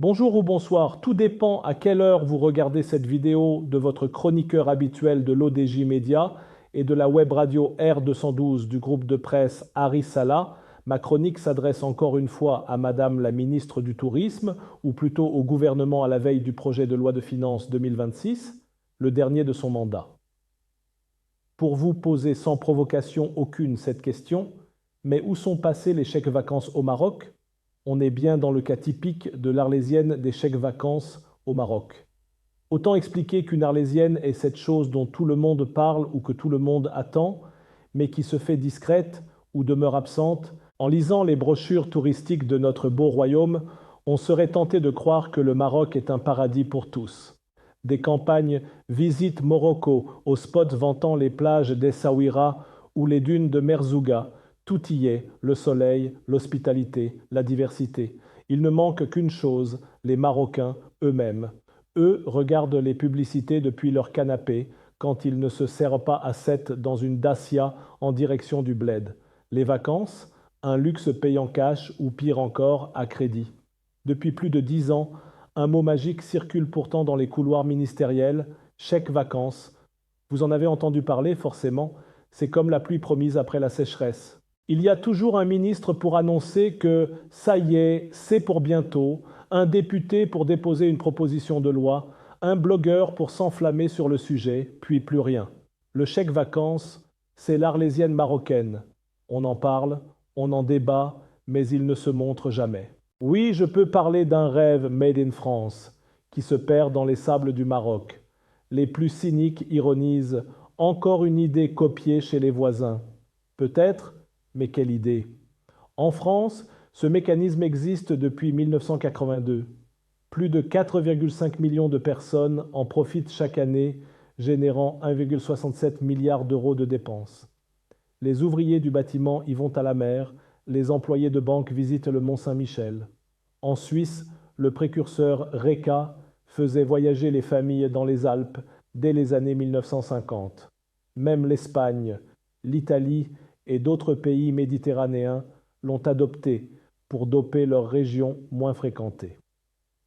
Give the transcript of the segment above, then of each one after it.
Bonjour ou bonsoir, tout dépend à quelle heure vous regardez cette vidéo de votre chroniqueur habituel de l'ODJ Média et de la web radio R212 du groupe de presse Harry Salah. Ma chronique s'adresse encore une fois à Madame la ministre du Tourisme, ou plutôt au gouvernement à la veille du projet de loi de finances 2026, le dernier de son mandat. Pour vous poser sans provocation aucune cette question, mais où sont passés les chèques vacances au Maroc? On est bien dans le cas typique de l'Arlésienne des chèques vacances au Maroc. Autant expliquer qu'une Arlésienne est cette chose dont tout le monde parle ou que tout le monde attend, mais qui se fait discrète ou demeure absente. En lisant les brochures touristiques de notre beau royaume, on serait tenté de croire que le Maroc est un paradis pour tous. Des campagnes Visite Morocco aux spots vantant les plages d'Essaouira ou les dunes de Merzouga. Tout y est, le soleil, l'hospitalité, la diversité. Il ne manque qu'une chose, les Marocains eux-mêmes. Eux regardent les publicités depuis leur canapé quand ils ne se serrent pas à 7 dans une Dacia en direction du bled. Les vacances, un luxe payant cash ou pire encore, à crédit. Depuis plus de 10 ans, un mot magique circule pourtant dans les couloirs ministériels, chèque vacances. Vous en avez entendu parler forcément, c'est comme la pluie promise après la sécheresse. Il y a toujours un ministre pour annoncer que ça y est, c'est pour bientôt, un député pour déposer une proposition de loi, un blogueur pour s'enflammer sur le sujet, puis plus rien. Le chèque vacances, c'est l'Arlésienne marocaine. On en parle, on en débat, mais il ne se montre jamais. Oui, je peux parler d'un rêve made in France, qui se perd dans les sables du Maroc. Les plus cyniques ironisent « encore une idée copiée chez les voisins ». Peut-être, mais quelle idée! En France, ce mécanisme existe depuis 1982. Plus de 4,5 millions de personnes en profitent chaque année, générant 1,67 milliard d'euros de dépenses. Les ouvriers du bâtiment y vont à la mer, les employés de banque visitent le Mont-Saint-Michel. En Suisse, le précurseur RECA faisait voyager les familles dans les Alpes dès les années 1950. Même l'Espagne, l'Italie et d'autres pays méditerranéens l'ont adopté pour doper leurs régions moins fréquentées.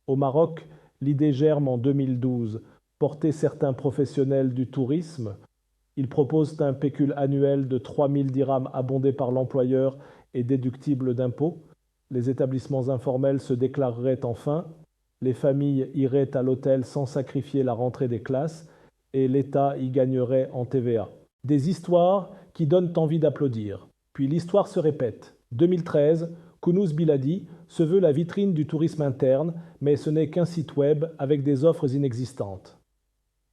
Au Maroc, l'idée germe en 2012, porter certains professionnels du tourisme. Ils proposent un pécule annuel de 3 000 dirhams abondé par l'employeur et déductible d'impôts. Les établissements informels se déclareraient enfin, les familles iraient à l'hôtel sans sacrifier la rentrée des classes et l'État y gagnerait en TVA. Des histoires qui donnent envie d'applaudir. Puis l'histoire se répète. 2013, Kounouz Biladi se veut la vitrine du tourisme interne, mais ce n'est qu'un site web avec des offres inexistantes.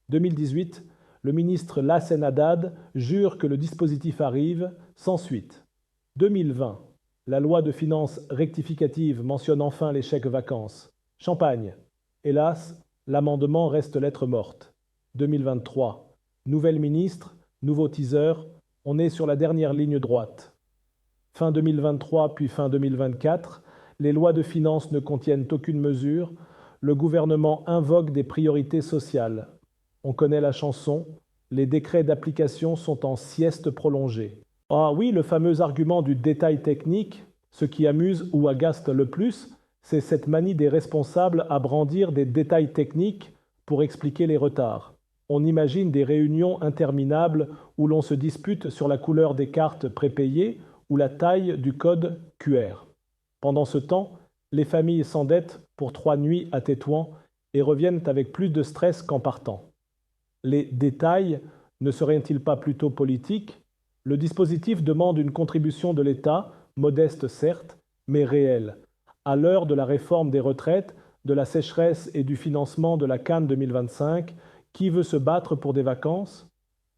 2018, le ministre Lassen Haddad jure que le dispositif arrive sans suite. 2020, la loi de finances rectificative mentionne enfin les chèques vacances. Champagne. Hélas, l'amendement reste lettre morte. 2023, nouvelle ministre, nouveau teaser, on est sur la dernière ligne droite. Fin 2023 puis fin 2024, les lois de finances ne contiennent aucune mesure, le gouvernement invoque des priorités sociales. On connaît la chanson, les décrets d'application sont en sieste prolongée. Ah oui, le fameux argument du détail technique, ce qui amuse ou agace le plus, c'est cette manie des responsables à brandir des détails techniques pour expliquer les retards. On imagine des réunions interminables où l'on se dispute sur la couleur des cartes prépayées ou la taille du code QR. Pendant ce temps, les familles s'endettent pour 3 nuits à Tétouan et reviennent avec plus de stress qu'en partant. Les détails ne seraient-ils pas plutôt politiques? Le dispositif demande une contribution de l'État, modeste certes, mais réelle. À l'heure de la réforme des retraites, de la sécheresse et du financement de la CAN 2025, qui veut se battre pour des vacances?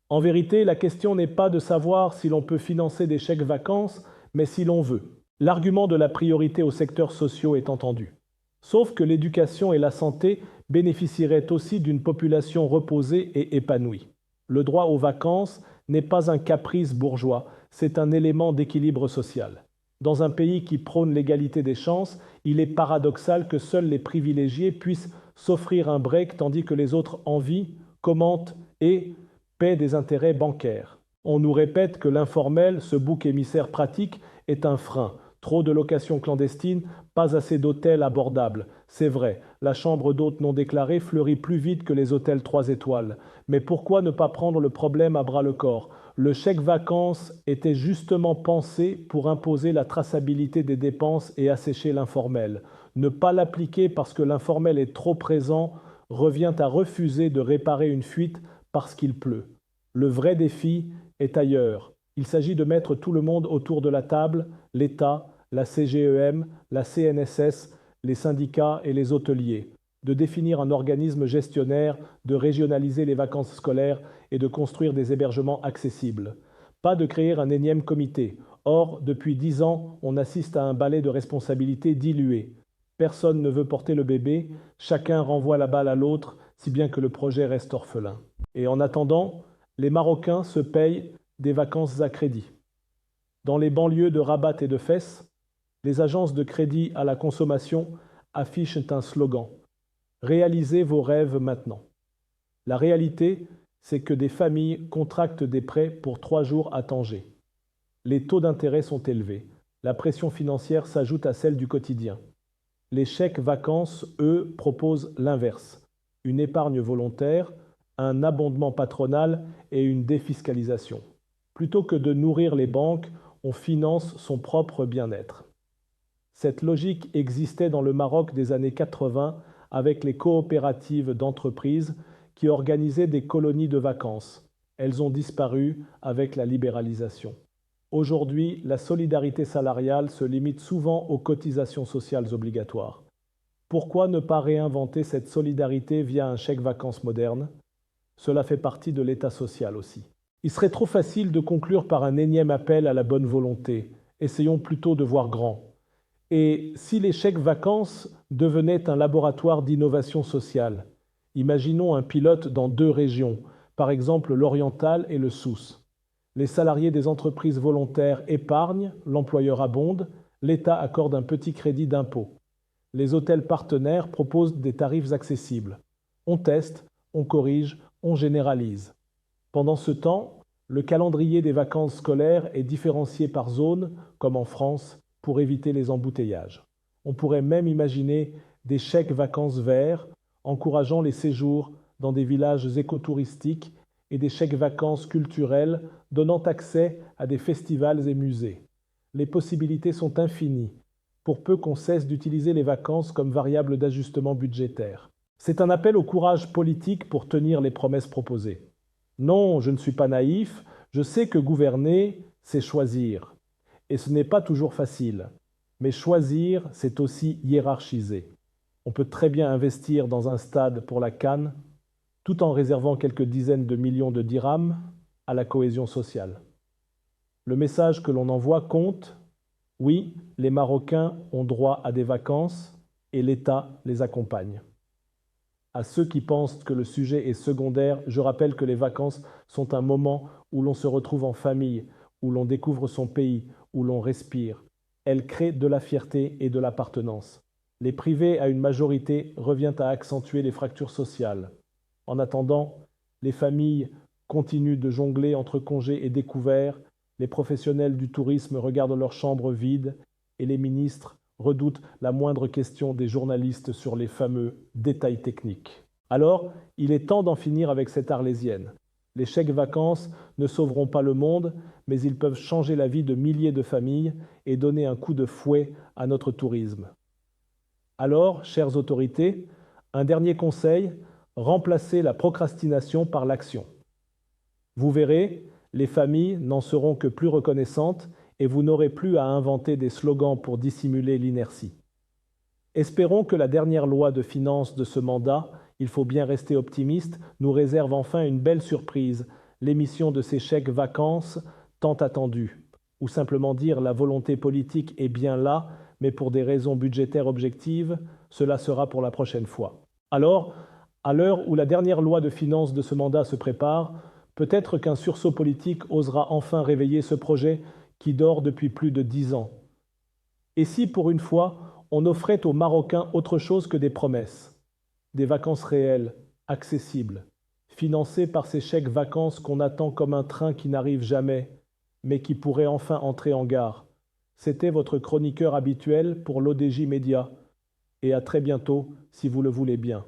En vérité, la question n'est pas de savoir si l'on peut financer des chèques vacances, mais si l'on veut. L'argument de la priorité aux secteurs sociaux est entendu. Sauf que l'éducation et la santé bénéficieraient aussi d'une population reposée et épanouie. Le droit aux vacances n'est pas un caprice bourgeois, c'est un élément d'équilibre social. Dans un pays qui prône l'égalité des chances, il est paradoxal que seuls les privilégiés puissent s'offrir un break tandis que les autres envient, commentent et paient des intérêts bancaires. On nous répète que l'informel, ce bouc émissaire pratique, est un frein. Trop de locations clandestines, pas assez d'hôtels abordables. C'est vrai, la chambre d'hôte non déclarée fleurit plus vite que les hôtels 3 étoiles. Mais pourquoi ne pas prendre le problème à bras-le-corps? Le chèque vacances était justement pensé pour imposer la traçabilité des dépenses et assécher l'informel. Ne pas l'appliquer parce que l'informel est trop présent revient à refuser de réparer une fuite parce qu'il pleut. Le vrai défi est ailleurs. Il s'agit de mettre tout le monde autour de la table, l'État, la CGEM, la CNSS, les syndicats et les hôteliers, de définir un organisme gestionnaire, de régionaliser les vacances scolaires et de construire des hébergements accessibles. Pas de créer un énième comité. Or, depuis 10 ans, on assiste à un balai de responsabilités dilué. Personne ne veut porter le bébé, chacun renvoie la balle à l'autre, si bien que le projet reste orphelin. Et en attendant, les Marocains se payent des vacances à crédit. Dans les banlieues de Rabat et de Fès, les agences de crédit à la consommation affichent un slogan: réalisez vos rêves maintenant. La réalité, c'est que des familles contractent des prêts pour 3 jours à Tanger. Les taux d'intérêt sont élevés. La pression financière s'ajoute à celle du quotidien. Les chèques vacances, eux, proposent l'inverse: une épargne volontaire, un abondement patronal et une défiscalisation. Plutôt que de nourrir les banques, on finance son propre bien-être. Cette logique existait dans le Maroc des années 80 avec les coopératives d'entreprises qui organisaient des colonies de vacances. Elles ont disparu avec la libéralisation. Aujourd'hui, la solidarité salariale se limite souvent aux cotisations sociales obligatoires. Pourquoi ne pas réinventer cette solidarité via un chèque vacances moderne? Cela fait partie de l'État social aussi. Il serait trop facile de conclure par un énième appel à la bonne volonté. Essayons plutôt de voir grand. Et si les chèques vacances devenaient un laboratoire d'innovation sociale? Imaginons un pilote dans 2 régions, par exemple l'Oriental et le Souss. Les salariés des entreprises volontaires épargnent, l'employeur abonde, l'État accorde un petit crédit d'impôt. Les hôtels partenaires proposent des tarifs accessibles. On teste, on corrige, on généralise. Pendant ce temps, le calendrier des vacances scolaires est différencié par zone, comme en France, pour éviter les embouteillages. On pourrait même imaginer des chèques vacances verts, encourageant les séjours dans des villages écotouristiques et des chèques vacances culturels donnant accès à des festivals et musées. Les possibilités sont infinies, pour peu qu'on cesse d'utiliser les vacances comme variable d'ajustement budgétaire. C'est un appel au courage politique pour tenir les promesses proposées. Non, je ne suis pas naïf, je sais que gouverner, c'est choisir. Et ce n'est pas toujours facile. Mais choisir, c'est aussi hiérarchiser. On peut très bien investir dans un stade pour la CAN, tout en réservant quelques dizaines de millions de dirhams à la cohésion sociale. Le message que l'on envoie compte. Oui, les Marocains ont droit à des vacances et l'État les accompagne. À ceux qui pensent que le sujet est secondaire, je rappelle que les vacances sont un moment où l'on se retrouve en famille, où l'on découvre son pays, où l'on respire. Elles créent de la fierté et de l'appartenance. Les priver à une majorité revient à accentuer les fractures sociales. En attendant, les familles continuent de jongler entre congés et découverts, les professionnels du tourisme regardent leurs chambres vides et les ministres redoutent la moindre question des journalistes sur les fameux détails techniques. Alors, il est temps d'en finir avec cette arlésienne. Les chèques vacances ne sauveront pas le monde, mais ils peuvent changer la vie de milliers de familles et donner un coup de fouet à notre tourisme. Alors, chères autorités, un dernier conseil, remplacez la procrastination par l'action. Vous verrez, les familles n'en seront que plus reconnaissantes et vous n'aurez plus à inventer des slogans pour dissimuler l'inertie. Espérons que la dernière loi de finances de ce mandat, il faut bien rester optimiste, nous réserve enfin une belle surprise, l'émission de ces chèques vacances tant attendus. Ou simplement dire la volonté politique est bien là, mais pour des raisons budgétaires objectives, cela sera pour la prochaine fois. Alors, à l'heure où la dernière loi de finances de ce mandat se prépare, peut-être qu'un sursaut politique osera enfin réveiller ce projet qui dort depuis plus de 10 ans. Et si, pour une fois, on offrait aux Marocains autre chose que des promesses, des vacances réelles, accessibles, financées par ces chèques vacances qu'on attend comme un train qui n'arrive jamais, mais qui pourrait enfin entrer en gare, C'était votre chroniqueur habituel pour l'ODJ Média. Et à très bientôt, si vous le voulez bien.